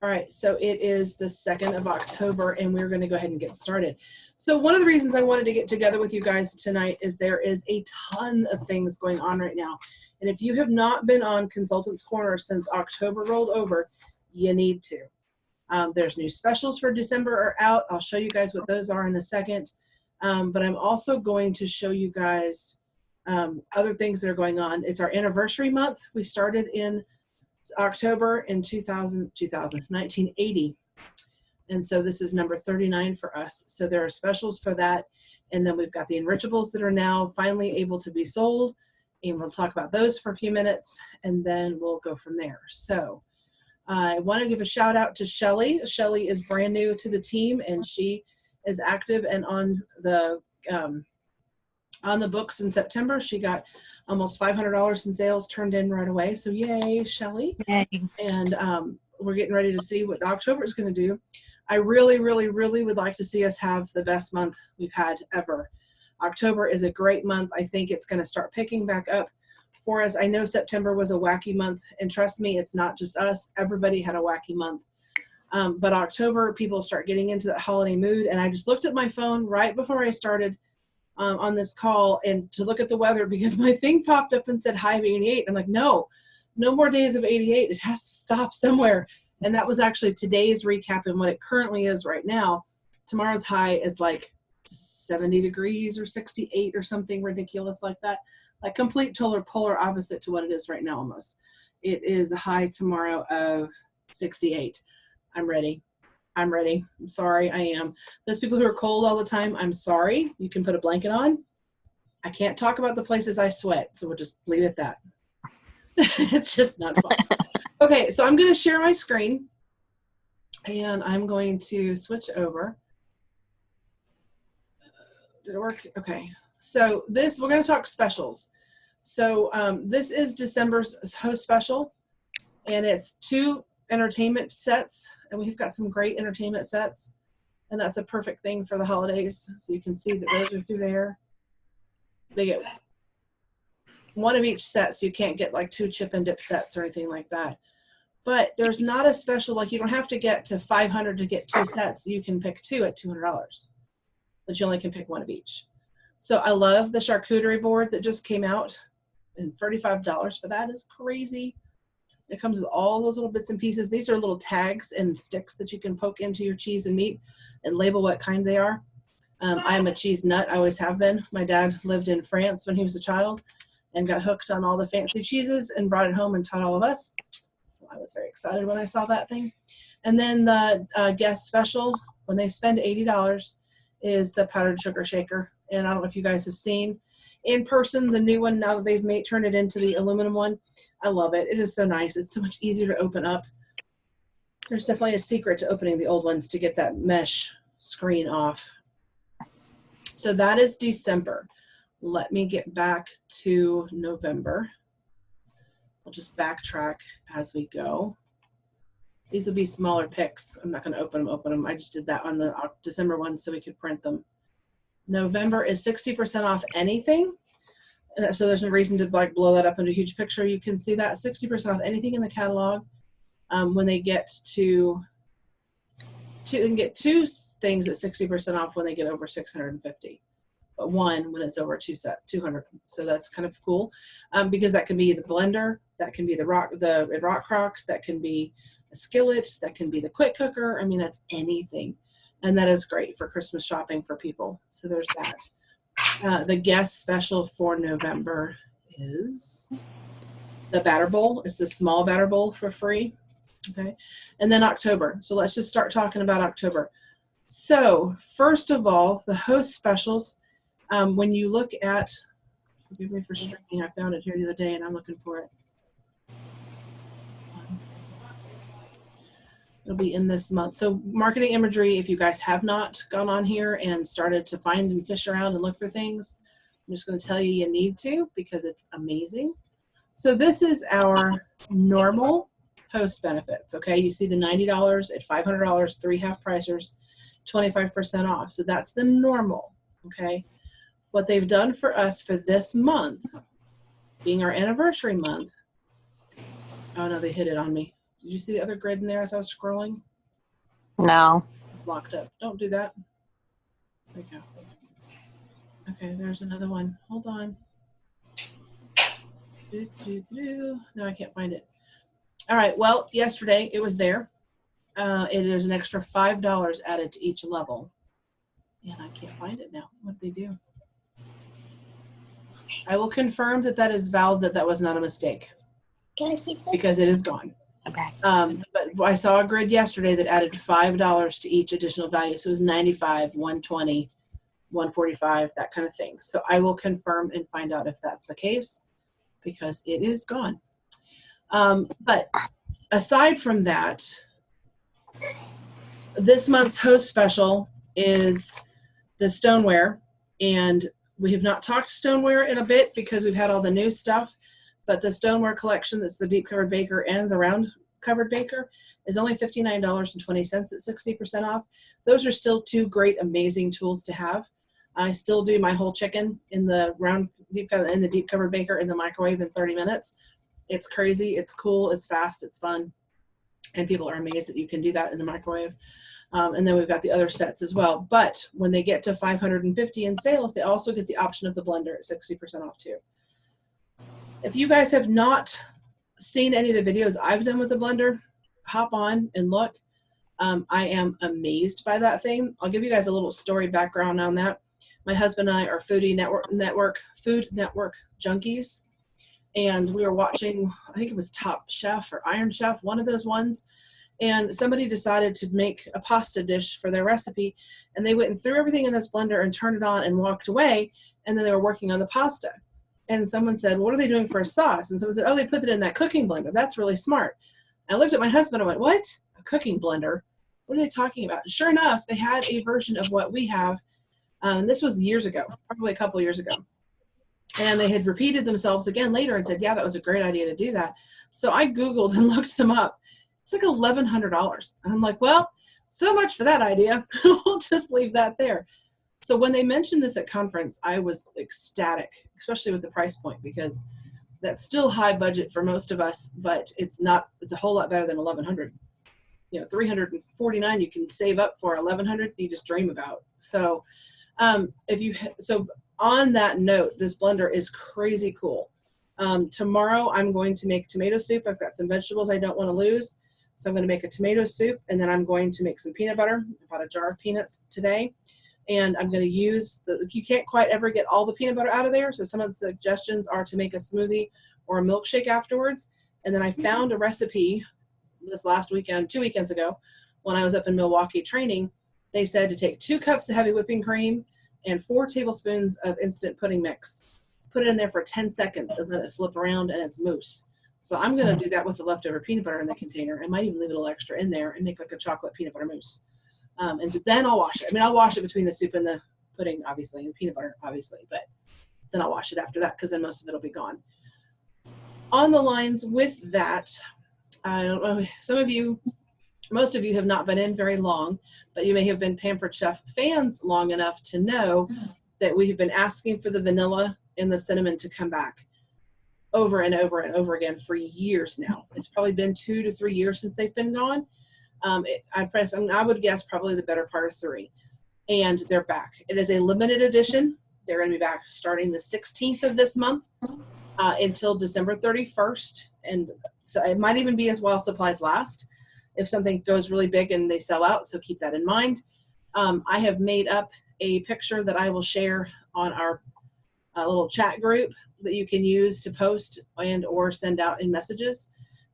All right, so it is the 2nd of October, and we're going to go ahead and get started. So one of the reasons I wanted to get together with you guys tonight is there is a ton of things going on right now. And if you have not been on Consultants Corner since October rolled over, you need to. There's new specials for December are out. I'll show you guys what those are in a second. But I'm also going to show you guys other things that are going on. It's our anniversary month. We started in October in 1980. And so this is number 39 for us. So there are specials for that. And then we've got the Enrichables that are now finally able to be sold. And we'll talk about those for a few minutes, and then we'll go from there. So I want to give a shout out to Shelly. Shelly is brand new to the team, and she is active and on the books in September. She got almost $500 in sales turned in right away. So yay, Shelly. Yay. And we're getting ready to see what October is going to do. I really, really, really would like to see us have the best month we've had ever. October is a great month. I think it's going to start picking back up for us. I know September was a wacky month, and trust me, it's not just us. Everybody had a wacky month. But October, people start getting into that holiday mood, and I just looked at my phone right before I started on this call and to look at the weather, because my thing popped up and said high of 88. I'm like, no more days of 88. It has to stop somewhere. And that was actually today's recap and what it currently is right now. Tomorrow's high is like 70 degrees or 68 or something ridiculous like that. Like complete polar opposite to what it is right now almost. It is a high tomorrow of 68. I'm ready. I'm sorry, I am. Those people who are cold all the time, I'm sorry. You can put a blanket on. I can't talk about the places I sweat, so we'll just leave it at that. It's just not fun. Okay, so I'm going to share my screen, and I'm going to switch over. Did it work? Okay. So we're going to talk specials. So this is December's host special, and it's 2 entertainment sets, and we've got some great entertainment sets, and that's a perfect thing for the holidays. So you can see that those are through there. They get one of each set, so you can't get like 2 chip and dip sets or anything like that. But there's not a special, like you don't have to get to $500 to get 2 sets. You can pick 2 at $200, but you only can pick 1 of each. So I love the charcuterie board that just came out, and $35 for that is crazy. It comes with all those little bits and pieces. These are little tags and sticks that you can poke into your cheese and meat and label what kind they are. I'm a cheese nut. I always have been. My dad lived in France when he was a child and got hooked on all the fancy cheeses and brought it home and taught all of us. So I was very excited when I saw that thing. And then the guest special, when they spend $80, is the powdered sugar shaker. And I don't know if you guys have seen in person the new one now that they've turned it into the aluminum one. I love it. It is so nice. It's so much easier to open up. There's definitely a secret to opening the old ones to get that mesh screen off. So that is December. Let me get back to November. I'll just backtrack as we go. These will be smaller picks. I'm not going to open them. I just did that on the December one so we could print them. November is 60% off anything. So there's no reason to like blow that up into a huge picture. You can see that 60% off anything in the catalog. When they get to they can get 2 things at 60% off when they get over 650. But 1 when it's over 200. So that's kind of cool because that can be the blender, that can be the rock crocks, that can be a skillet, that can be the quick cooker. I mean, that's anything. And that is great for Christmas shopping for people. So there's that. The guest special for November is the batter bowl. It's the small batter bowl for free. Okay. And then October. So let's just start talking about October. So first of all, the host specials, when you look at, forgive me for streaming, I found it here the other day and I'm looking for it. It'll be in this month. So marketing imagery, if you guys have not gone on here and started to find and fish around and look for things, I'm just going to tell you you need to because it's amazing. So this is our normal host benefits. Okay, you see the $90 at $500, 3 half pricers, 25% off. So that's the normal. Okay, what they've done for us for this month, being our anniversary month. Oh no, they hid it on me. Did you see the other grid in there as I was scrolling? No. It's locked up. Don't do that. There we go. Okay, there's another one. Hold on. No, I can't find it. All right, well, yesterday it was there. There's an extra $5 added to each level. And I can't find it now. What did they do? I will confirm that that is valid, that was not a mistake. Can I keep this? Because it is gone. Okay. But I saw a grid yesterday that added $5 to each additional value. So it was 95, 120, 145, that kind of thing. So I will confirm and find out if that's the case, because it is gone. But aside from that, this month's host special is the stoneware, and we have not talked stoneware in a bit because we've had all the new stuff, but the stoneware collection, that's the deep covered baker and the round covered baker, is only $59.20 at 60% off. Those are still two great, amazing tools to have. I still do my whole chicken in the deep covered baker in the microwave in 30 minutes. It's crazy, it's cool, it's fast, it's fun, and people are amazed that you can do that in the microwave. And then we've got the other sets as well. But when they get to $550 in sales, they also get the option of the blender at 60% off too. If you guys have not seen any of the videos I've done with the blender, hop on and look. I am amazed by that thing. I'll give you guys a little story background on that. My husband and I are Food Network junkies. And we were watching, I think it was Top Chef or Iron Chef, one of those ones. And somebody decided to make a pasta dish for their recipe, and they went and threw everything in this blender and turned it on and walked away, and then they were working on the pasta. And someone said, what are they doing for a sauce? And someone said, oh, they put it in that cooking blender. That's really smart. I looked at my husband and went, what? A cooking blender? What are they talking about? And sure enough, they had a version of what we have. This was years ago, probably a couple years ago. And they had repeated themselves again later and said, yeah, that was a great idea to do that. So I Googled and looked them up. It's like $1,100. And I'm like, well, so much for that idea. We'll just leave that there. So when they mentioned this at conference, I was ecstatic, especially with the price point, because that's still high budget for most of us, but it's a whole lot better than $1,100. You know, $349 you can save up for, $1,100 you just dream about. So on that note, this blender is crazy cool. Tomorrow I'm going to make tomato soup. I've got some vegetables I don't want to lose. So I'm going to make a tomato soup, and then I'm going to make some peanut butter. I bought a jar of peanuts today. And I'm going to use you can't quite ever get all the peanut butter out of there. So some of the suggestions are to make a smoothie or a milkshake afterwards. And then I found a recipe this last weekend, 2 weekends ago, when I was up in Milwaukee training. They said to take 2 cups of heavy whipping cream and 4 tablespoons of instant pudding mix. Put it in there for 10 seconds and let it flip around, and it's mousse. So I'm going to do that with the leftover peanut butter in the container. I might even leave a little extra in there and make like a chocolate peanut butter mousse. And then I'll wash it. I mean, I'll wash it between the soup and the pudding, obviously, and the peanut butter, obviously. But then I'll wash it after that, because then most of it will be gone. On the lines with that, I don't know, most of you have not been in very long, but you may have been Pampered Chef fans long enough to know that we have been asking for the vanilla and the cinnamon to come back over and over and over again for years now. It's probably been 2 to 3 years since they've been gone. I would guess probably the better part of 3. And they're back. It is a limited edition. They're going to be back starting the 16th of this month until December 31st. And so it might even be as while supplies last if something goes really big and they sell out. So keep that in mind. I have made up a picture that I will share on our little chat group that you can use to post and or send out in messages.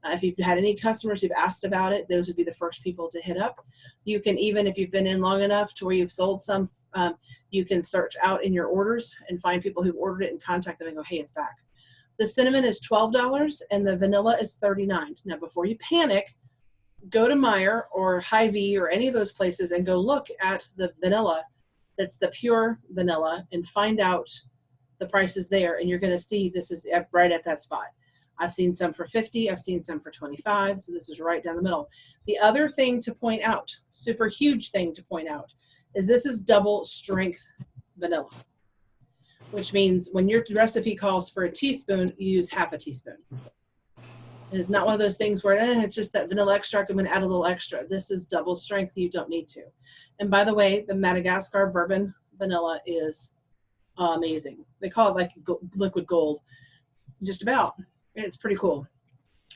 If you've had any customers who've asked about it, those would be the first people to hit up. You can even, if you've been in long enough to where you've sold some, you can search out in your orders and find people who've ordered it and contact them and go, hey, it's back. The cinnamon is $12 and the vanilla is $39. Now, before you panic, go to Meijer or Hy-Vee or any of those places and go look at the vanilla that's the pure vanilla and find out the prices there, and you're going to see this is right at that spot. I've seen some for $50, I've seen some for $25, so this is right down the middle. The other thing to point out, super huge thing to point out, is this is double strength vanilla, which means when your recipe calls for a teaspoon, you use half a teaspoon. It is not one of those things where it's just that vanilla extract, I'm going to add a little extra. This is double strength. You don't need to. And by the way, the Madagascar bourbon vanilla is amazing. They call it like liquid gold. Just about. It's pretty cool.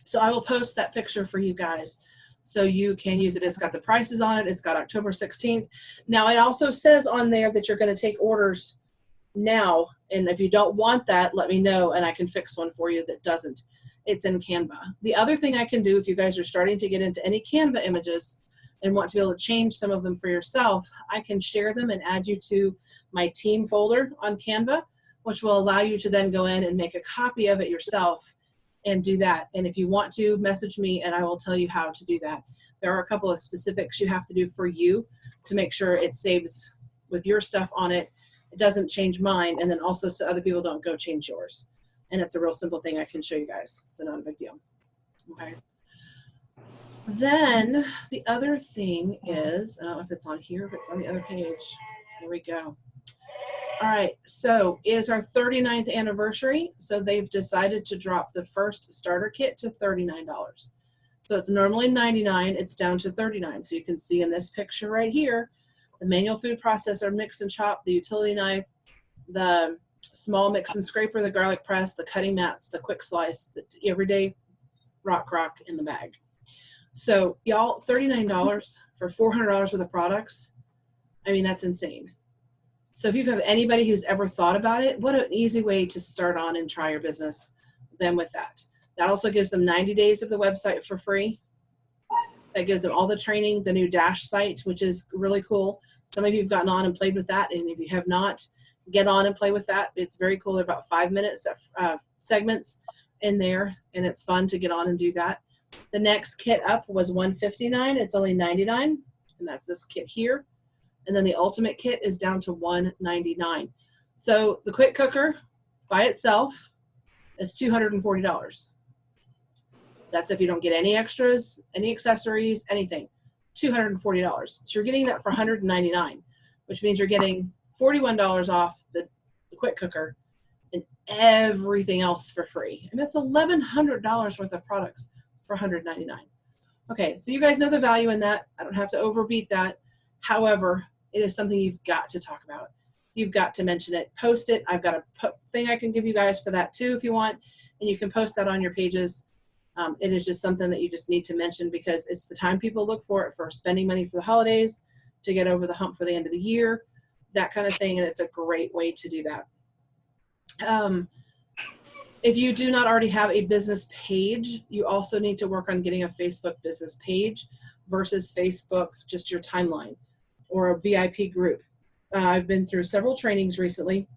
So I will post that picture for you guys so you can use it. It's got the prices on it. It's got October 16th. Now, it also says on there that you're going to take orders now. And if you don't want that, let me know and I can fix one for you that doesn't. It's in Canva. The other thing I can do if you guys are starting to get into any Canva images and want to be able to change some of them for yourself, I can share them and add you to my team folder on Canva, which will allow you to then go in and make a copy of it yourself and do that. And if you want to, message me and I will tell you how to do that. There are a couple of specifics you have to do for you to make sure it saves with your stuff on it. It doesn't change mine, and then also so other people don't go change yours. And it's a real simple thing I can show you guys, so not a big deal. Okay. Then the other thing is, I don't know if it's on here, if it's on the other page. Here we go. All right, so it is our 39th anniversary. So they've decided to drop the first starter kit to $39. So it's normally $99, it's down to $39. So you can see in this picture right here, the manual food processor, mix and chop, the utility knife, the small mix and scraper, the garlic press, the cutting mats, the quick slice, the everyday rock crock in the bag. So y'all, $39 for $400 worth of products. I mean, that's insane. So if you have anybody who's ever thought about it, what an easy way to start on and try your business then with that. That also gives them 90 days of the website for free. That gives them all the training, the new Dash site, which is really cool. Some of you have gotten on and played with that, and if you have not, get on and play with that. It's very cool. They're about 5-minute segments in there, and it's fun to get on and do that. The next kit up was $159. It's only $99, and that's this kit here. And then the ultimate kit is down to $199. So the quick cooker by itself is $240. That's if you don't get any extras, any accessories, anything. $240. So you're getting that for $199, which means you're getting $41 off the quick cooker and everything else for free. And that's $1,100 worth of products for $199. Okay, so you guys know the value in that. I don't have to overbeat that. However, it is something you've got to talk about. You've got to mention it, post it. I've got a thing I can give you guys for that too if you want, and you can post that on your pages. It is just something that you just need to mention because it's the time people look for it for spending money for the holidays, to get over the hump for the end of the year, that kind of thing, and it's a great way to do that. If you do not already have a business page, you also need to work on getting a Facebook business page versus Facebook, just your timeline or a VIP group. I've been through several trainings recently,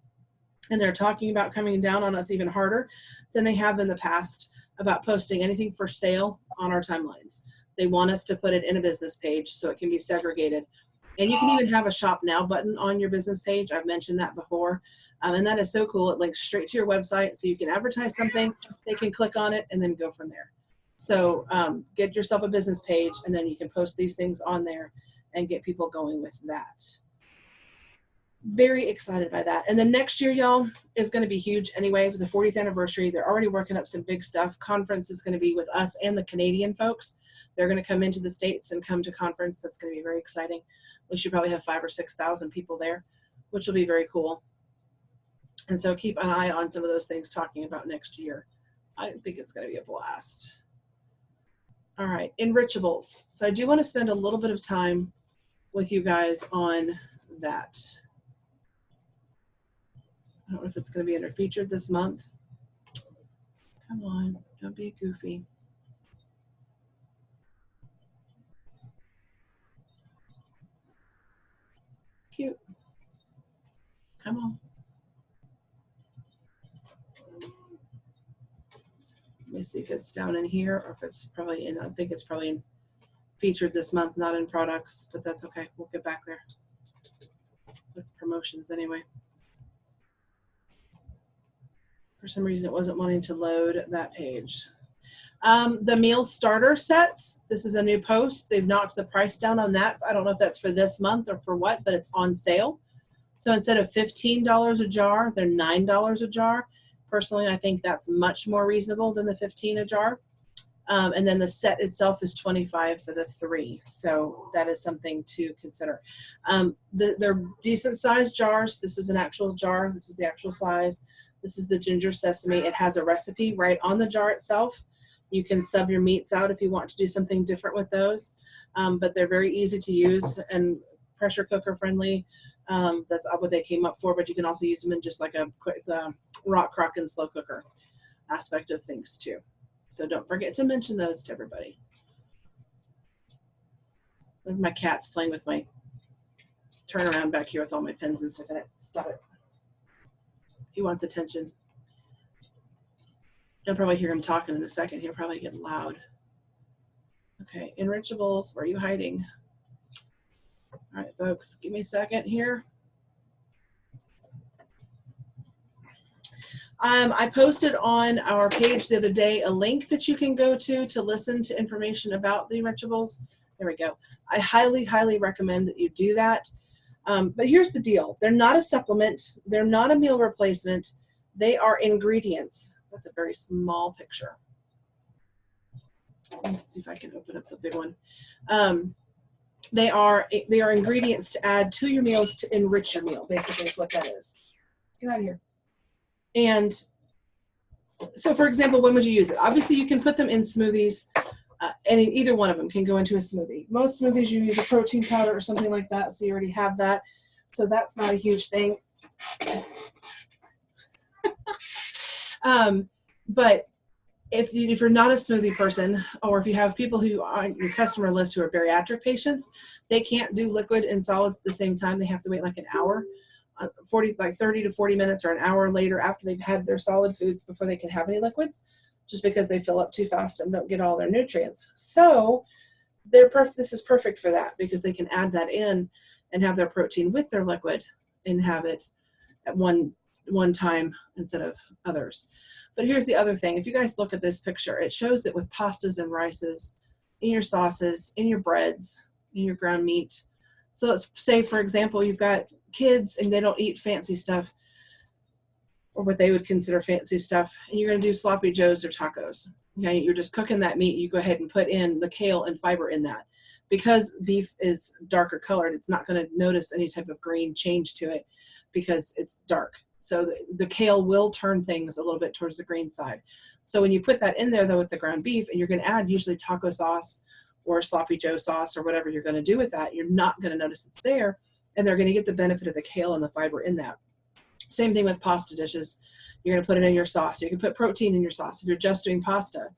and they're talking about coming down on us even harder than they have in the past about posting anything for sale on our timelines. They want us to put it in a business page so it can be segregated. And you can even have a shop now button on your business page. I've mentioned that before. And that is so cool. It links straight to your website so you can advertise something, they can click on it and then go from there. So get yourself a business page and then you can post these things on there and get people going with that. Very excited by that. And then next year, y'all, is going to be huge anyway. For the 40th anniversary, they're already working up some big stuff. Conference is going to be with us and the Canadian folks. They're going to come into the States and come to conference. That's going to be very exciting. We should probably have 5,000 or 6,000 people there, which will be very cool. And so keep an eye on some of those things talking about next year. I think it's going to be a blast. All right, Enrichables. So I do want to spend a little bit of time with you guys on that. I don't know if it's going to be featured this month. Come on, don't be goofy. Cute. Come on. Let me see if it's down in here or if it's probably in, I think it's probably in featured this month, not in products, but that's okay. We'll get back there. That's promotions anyway. For some reason, it wasn't wanting to load that page. The meal starter sets, this is a new post. They've knocked the price down on that. I don't know if that's for this month or for what, but it's on sale. So instead of $15 a jar, they're $9 a jar. Personally, I think that's much more reasonable than the $15 a jar. And then the set itself is $25 for the 3. So that is something to consider. They're decent sized jars. This is an actual jar. This is the actual size. This is the ginger sesame. It has a recipe right on the jar itself. You can sub your meats out if you want to do something different with those. But they're very easy to use and pressure cooker friendly. That's what they came up for, but you can also use them in just like a quick rock crock and slow cooker aspect of things too. So don't forget to mention those to everybody. My cat's playing with my turnaround back here with all my pens and stuff in it. Stop it. He wants attention. You'll probably hear him talking in a second. He'll probably get loud. Okay, Enrichables, where are you hiding? All right, folks, give me a second here. I posted on our page the other day a link that you can go to listen to information about the Enrichables. There we go. I highly, highly recommend that you do that. But here's the deal. They're not a supplement. They're not a meal replacement. They are ingredients. That's a very small picture. Let me see if I can open up the big one. They are ingredients to add to your meals to enrich your meal, basically is what that is. Get out of here. And so, for example, when would you use it? Obviously, you can put them in smoothies, and either one of them can go into a smoothie. Most smoothies, you use a protein powder or something like that, so you already have that. So that's not a huge thing. But if you're not a smoothie person, or if you have people who are on your customer list who are bariatric patients, they can't do liquid and solids at the same time. They have to wait like an hour. 30 to 40 minutes or an hour later after they've had their solid foods before they can have any liquids, just because they fill up too fast and don't get all their nutrients. So this is perfect for that, because they can add that in and have their protein with their liquid and have it at one time instead of others. But here's the other thing. If you guys look at this picture, it shows it with pastas and rices, in your sauces, in your breads, in your ground meat. So let's say, for example, you've got kids and they don't eat fancy stuff, or what they would consider fancy stuff, and you're going to do sloppy joes or tacos. Okay, you're just cooking that meat. You go ahead and put in the kale and fiber in that. Because beef is darker colored, it's not going to notice any type of green change to it because it's dark. So the kale will turn things a little bit towards the green side. So when you put that in there, though, with the ground beef, and you're going to add usually taco sauce or sloppy joe sauce or whatever you're going to do with that, you're not going to notice it's there, and they're going to get the benefit of the kale and the fiber in that. Same thing with pasta dishes. You're going to put it in your sauce. You can put protein in your sauce. If you're just doing pasta,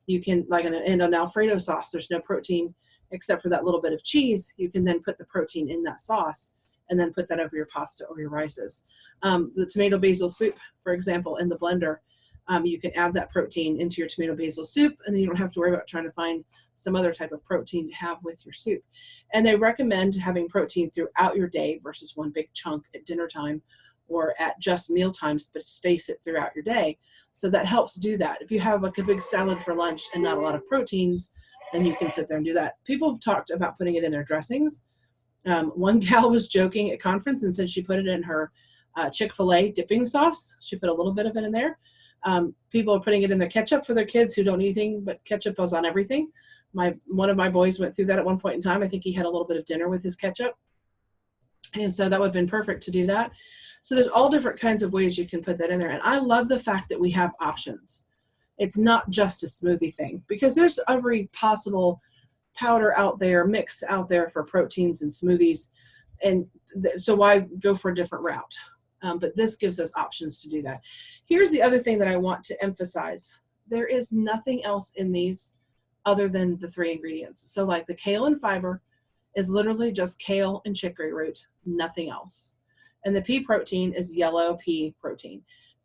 you can, like in an Alfredo sauce, there's no protein except for that little bit of cheese. You can then put the protein in that sauce and then put that over your pasta or your rices. The tomato basil soup, for example, in the blender, you can add that protein into your tomato basil soup, and then you don't have to worry about trying to find some other type of protein to have with your soup. And they recommend having protein throughout your day versus one big chunk at dinner time or at just meal times, but space it throughout your day. So that helps do that. If you have like a big salad for lunch and not a lot of proteins, then you can sit there and do that. People have talked about putting it in their dressings. One gal was joking at conference and said she put it in her Chick-fil-A dipping sauce. She put a little bit of it in there. People are putting it in their ketchup for their kids who don't eat anything, but ketchup goes on everything. One of my boys went through that at one point in time. I think he had a little bit of dinner with his ketchup. And so that would have been perfect to do that. So there's all different kinds of ways you can put that in there. And I love the fact that we have options. It's not just a smoothie thing, because there's every possible powder out there, mix out there for proteins and smoothies. And so why go for a different route? But this gives us options to do that. Here's the other thing that I want to emphasize. There is nothing else in these other than the 3 ingredients. So like the kale and fiber is literally just kale and chicory root, nothing else. And the pea protein is yellow pea protein.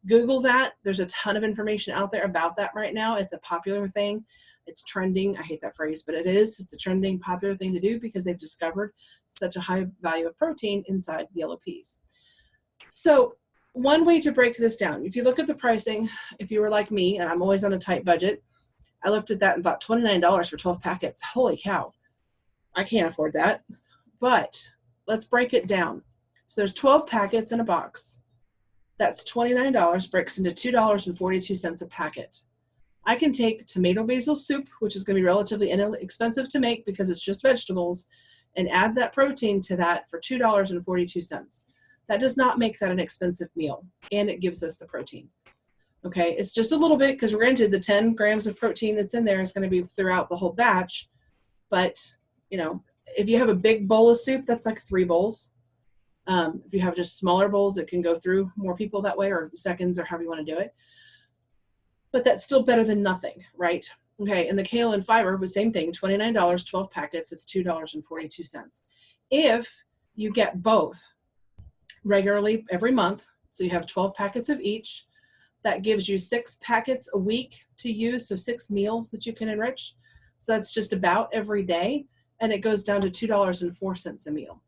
Google that. There's a ton of information out there about that right now. It's a popular thing. It's trending. I hate that phrase, but it is. It's a trending, popular thing to do because they've discovered such a high value of protein inside yellow peas. So one way to break this down, if you look at the pricing, if you were like me, and I'm always on a tight budget, I looked at that and thought $29 for 12 packets. Holy cow. I can't afford that. But let's break it down. So there's 12 packets in a box. That's $29, breaks into $2.42 a packet. I can take tomato basil soup, which is going to be relatively inexpensive to make because it's just vegetables, and add that protein to that for $2.42. That does not make that an expensive meal, and it gives us the protein. Okay, it's just a little bit because granted the 10 grams of protein that's in there is going to be throughout the whole batch, but you know, if you have a big bowl of soup, that's like 3 bowls. If you have just smaller bowls, it can go through more people that way, or seconds, or however you want to do it. But that's still better than nothing, right? Okay, and the kale and fiber was same thing, $29, 12 packets, it's $2.42. If you get both regularly every month, so you have 12 packets of each, that gives you 6 packets a week to use, so 6 meals that you can enrich. So that's just about every day, and it goes down to $2.04 a meal.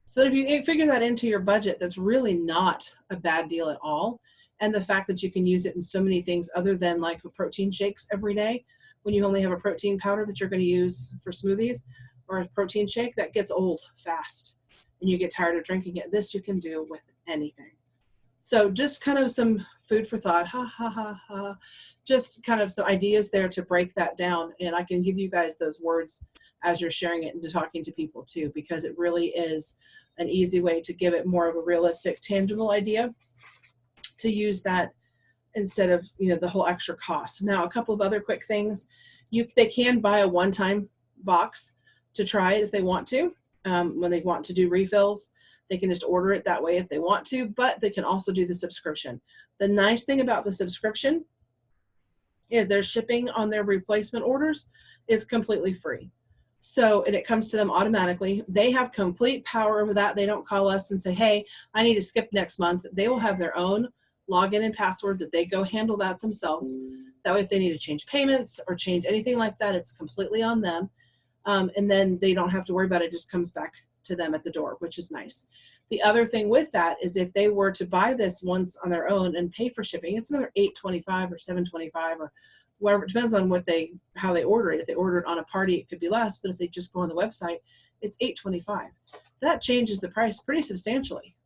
So if you figure that into your budget, that's really not a bad deal at all. And the fact that you can use it in so many things other than like protein shakes every day, when you only have a protein powder that you're going to use for smoothies or a protein shake, that gets old fast and you get tired of drinking it. This you can do with anything. So just kind of some food for thought, just kind of some ideas there to break that down. And I can give you guys those words as you're sharing it and talking to people too, because it really is an easy way to give it more of a realistic, tangible idea to use that instead of, you know, the whole extra cost. Now, a couple of other quick things. They can buy a one-time box to try it if they want to. When they want to do refills, they can just order it that way if they want to, but they can also do the subscription. The nice thing about the subscription is their shipping on their replacement orders is completely free. So, and it comes to them automatically. They have complete power over that. They don't call us and say, hey, I need to skip next month. They will have their own login and password that they go handle that themselves. That way, if they need to change payments or change anything like that, it's completely on them. And then they don't have to worry about it. It just comes back to them at the door, which is nice. The other thing with that is if they were to buy this once on their own and pay for shipping, it's another $8.25 or $7.25 or whatever. It depends on how they order it. If they order it on a party, it could be less, but if they just go on the website, it's $8.25. That changes the price pretty substantially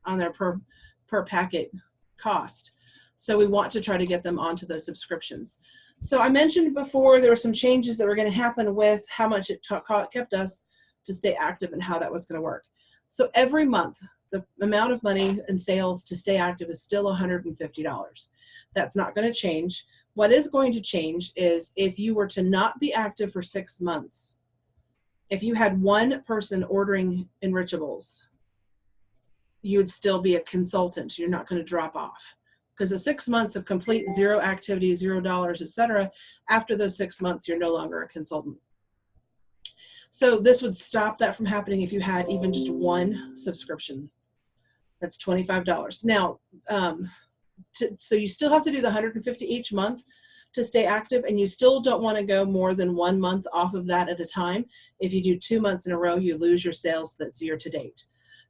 on their per packet cost. So we want to try to get them onto those subscriptions. So I mentioned before there were some changes that were going to happen with how much it kept us to stay active and how that was going to work. So every month, the amount of money and sales to stay active is still $150. That's not going to change. What is going to change is if you were to not be active for 6 months, if you had one person ordering Enrichables, you would still be a consultant. You're not going to drop off. Because of 6 months of complete zero activity, $0, etc., after those 6 months, you're no longer a consultant. So this would stop that from happening if you had even just one subscription. That's $25. Now, so you still have to do the $150 each month to stay active, and you still don't want to go more than 1 month off of that at a time. If you do 2 months in a row, you lose your sales that's year to date.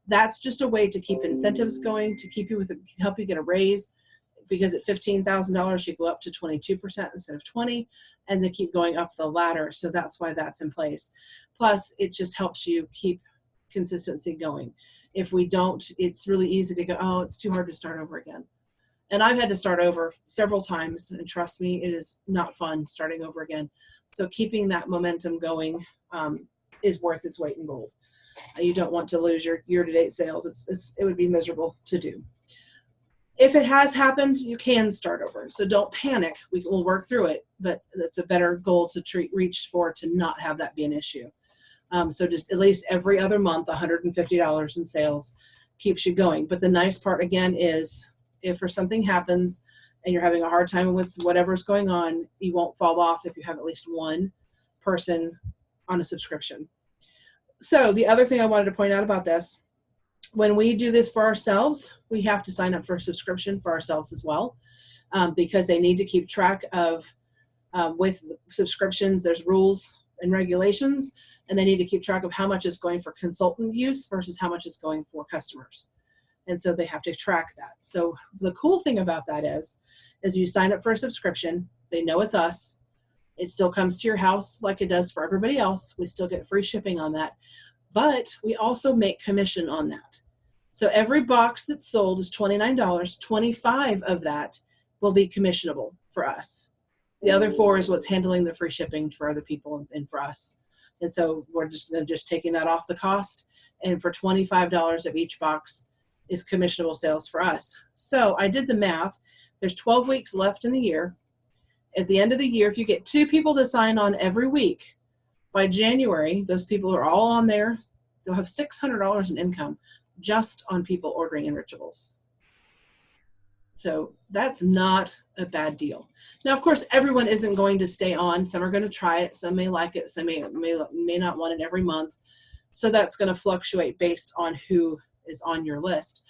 That's just a way to keep incentives going, to keep you help you get a raise, because at $15,000 you go up to 22% instead of 20%, and they keep going up the ladder. So that's why that's in place. Plus, it just helps you keep consistency going. If we don't, it's really easy to go, oh, it's too hard to start over again. And I've had to start over several times, and trust me, it is not fun starting over again. So keeping that momentum going is worth its weight in gold. You don't want to lose your year-to-date sales. It would be miserable to do. If it has happened, you can start over. So don't panic. We will work through it, but that's a better goal to reach for, to not have that be an issue. So just at least every other month, $150 in sales keeps you going. But the nice part, again, is if something happens and you're having a hard time with whatever's going on, you won't fall off if you have at least one person on a subscription. So the other thing I wanted to point out about this, when we do this for ourselves, we have to sign up for a subscription for ourselves as well, because they need to keep track of, with subscriptions, there's rules and regulations, and they need to keep track of how much is going for consultant use versus how much is going for customers. And so they have to track that. So the cool thing about that is you sign up for a subscription, they know it's us, it still comes to your house like it does for everybody else. We still get free shipping on that, but we also make commission on that. So every box that's sold is $29. 25 of that will be commissionable for us. The other 4 is what's handling the free shipping for other people and for us. And so we're just taking that off the cost. And for $25 of each box is commissionable sales for us. So I did the math. There's 12 weeks left in the year. At the end of the year, if you get 2 people to sign on every week, by January, those people are all on there. They'll have $600 in income just on people ordering Enrichables. So that's not a bad deal. Now, of course, everyone isn't going to stay on. Some are going to try it. Some may like it. Some may not want it every month. So that's going to fluctuate based on who is on your list.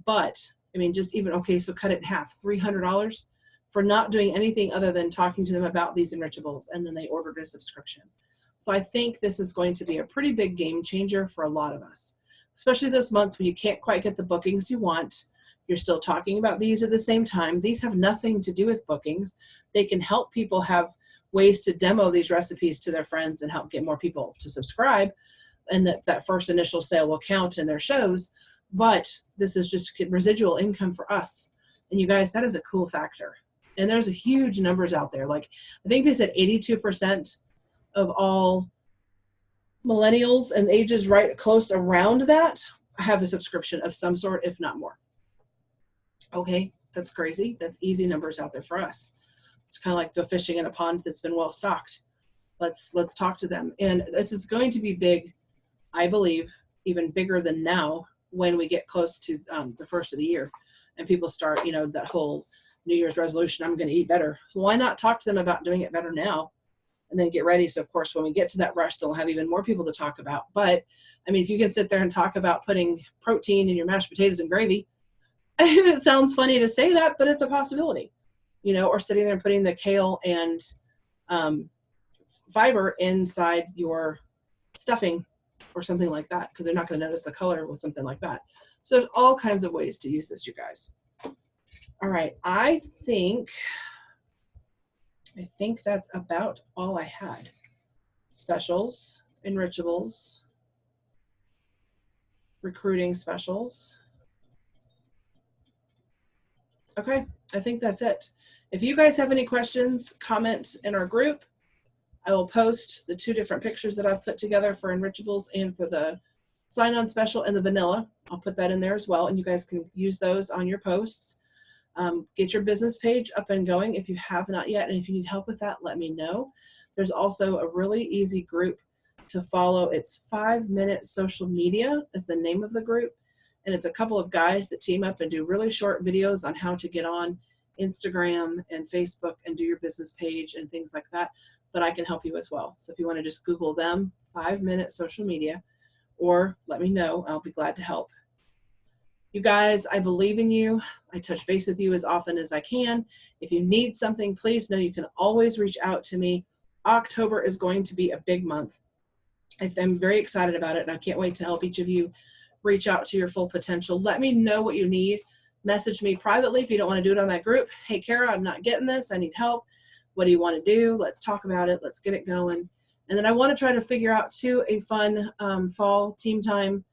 But, I mean, just even, okay, so cut it in half, $300 for not doing anything other than talking to them about these Enrichables, and then they ordered a subscription. So I think this is going to be a pretty big game changer for a lot of us, especially those months when you can't quite get the bookings you want. You're still talking about these at the same time. These have nothing to do with bookings. They can help people have ways to demo these recipes to their friends and help get more people to subscribe, and that first initial sale will count in their shows. But this is just residual income for us. And you guys, that is a cool factor. And there's a huge numbers out there. Like, I think they said 82% of all millennials and ages right close around that have a subscription of some sort, if not more. Okay, that's crazy. That's easy numbers out there for us. It's kind of like go fishing in a pond that's been well stocked. Let's talk to them. And this is going to be big, I believe, even bigger than now when we get close to the first of the year and people start, you know, that whole New Year's resolution, I'm going to eat better. So why not talk to them about doing it better now and then get ready? So of course, when we get to that rush, they'll have even more people to talk about. But I mean, if you can sit there and talk about putting protein in your mashed potatoes and gravy, it sounds funny to say that, but it's a possibility, you know, or sitting there and putting the kale and fiber inside your stuffing or something like that, because they're not going to notice the color with something like that. So there's all kinds of ways to use this, you guys. All right, I think that's about all I had. Specials, Enrichables, recruiting specials. Okay, I think that's it. If you guys have any questions, comments in our group, I will post the 2 different pictures that I've put together for Enrichables and for the sign-on special and the vanilla. I'll put that in there as well, and you guys can use those on your posts. Get your business page up and going if you have not yet, and if you need help with that, let me know. There's also a really easy group to follow. It's 5-Minute Social Media is the name of the group, and it's a couple of guys that team up and do really short videos on how to get on Instagram and Facebook and do your business page and things like that. But I can help you as well. So if you want to just Google them, 5-Minute Social Media, or let me know. I'll be glad to help. You guys, I believe in you. I touch base with you as often as I can. If you need something, please know you can always reach out to me. October is going to be a big month. I'm very excited about it, and I can't wait to help each of you reach out to your full potential. Let me know what you need. Message me privately if you don't want to do it on that group. Hey, Kara, I'm not getting this. I need help. What do you want to do? Let's talk about it. Let's get it going. And then I want to try to figure out, too, a fun fall team time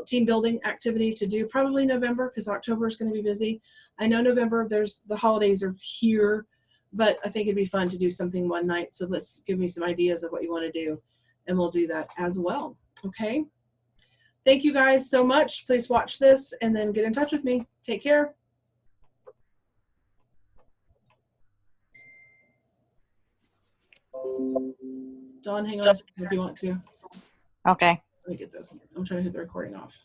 team building activity to do, probably November, because October is going to be busy. I know November, the holidays are here, but I think it'd be fun to do something one night. So let's give me some ideas of what you want to do, and we'll do that as well. Okay. Thank you guys so much. Please watch this and then get in touch with me. Take care. Dawn, hang on a second if you want to. Okay. Let me get this. I'm trying to hit the recording off.